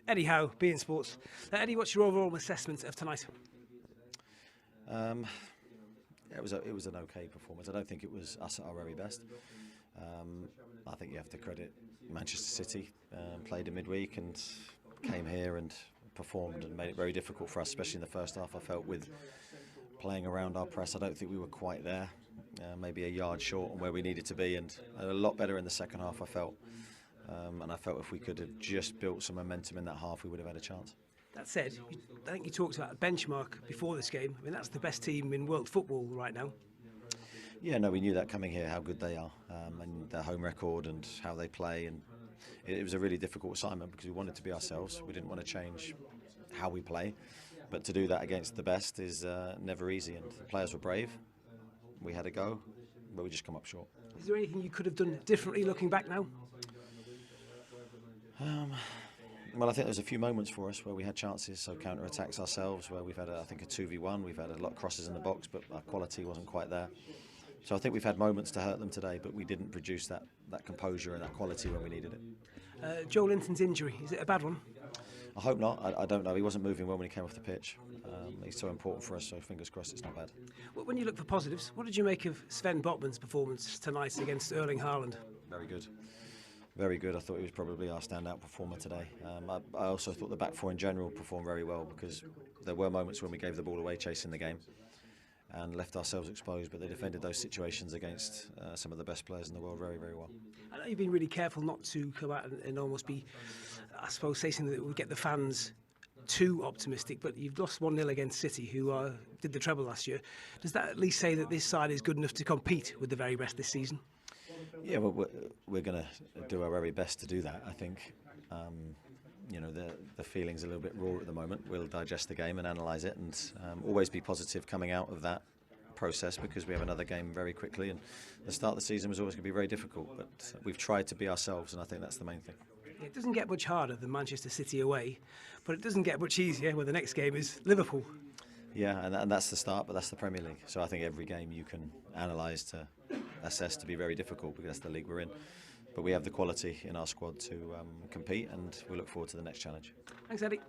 Eddie Howe, beIN Sports. Eddie, what's your overall assessment of tonight? It was an okay performance. I don't think it was us at our very best. I think you have to credit Manchester City. Played in midweek and came here and performed and made it very difficult for us, especially in the first half. I felt with playing around our press, I don't think we were quite there. Maybe a yard short on where we needed to be, and a lot better in the second half, I felt. And I felt if we could have just built some momentum in that half, we would have had a chance. That said, I think you talked about a benchmark before this game. I mean, that's the best team in world football right now. Yeah, no, we knew that coming here, how good they are, and their home record and how they play. And it was a really difficult assignment because we wanted to be ourselves. We didn't want to change how we play. But to do that against the best is never easy. And the players were brave. We had a go, but we just come up short. Is there anything you could have done differently looking back now? Well, I think there's a few moments for us where we had chances, so counter-attacks ourselves, where we've had, I think, a 2v1. We've had a lot of crosses in the box, but our quality wasn't quite there. So I think we've had moments to hurt them today, but we didn't produce that composure and that quality when we needed it. Joe Linton's injury, is it a bad one? I hope not. I don't know. He wasn't moving well when he came off the pitch. He's so important for us, so fingers crossed it's not bad. Well, when you look for positives, what did you make of Sven Botman's performance tonight against Erling Haaland? Very good. Very good. I thought he was probably our standout performer today. I also thought the back four in general performed very well because there were moments when we gave the ball away chasing the game and left ourselves exposed, but they defended those situations against some of the best players in the world very, very well. I know you've been really careful not to come out and almost be, I suppose, say something that would get the fans too optimistic, but you've lost 1-0 against City, who did the treble last year. Does that at least say that this side is good enough to compete with the very best this season? Yeah, well, we're going to do our very best to do that. I think, you know, the feeling's a little bit raw at the moment. We'll digest the game and analyse it, and always be positive coming out of that process because we have another game very quickly. And the start of the season was always going to be very difficult, but we've tried to be ourselves, and I think that's the main thing. It doesn't get much harder than Manchester City away, but it doesn't get much easier when the next game is Liverpool. Yeah, and that's the start, but that's the Premier League. So I think every game you can analyse to assess to be very difficult because that's the league we're in. But we have the quality in our squad to compete, and we look forward to the next challenge. Thanks, Eddie.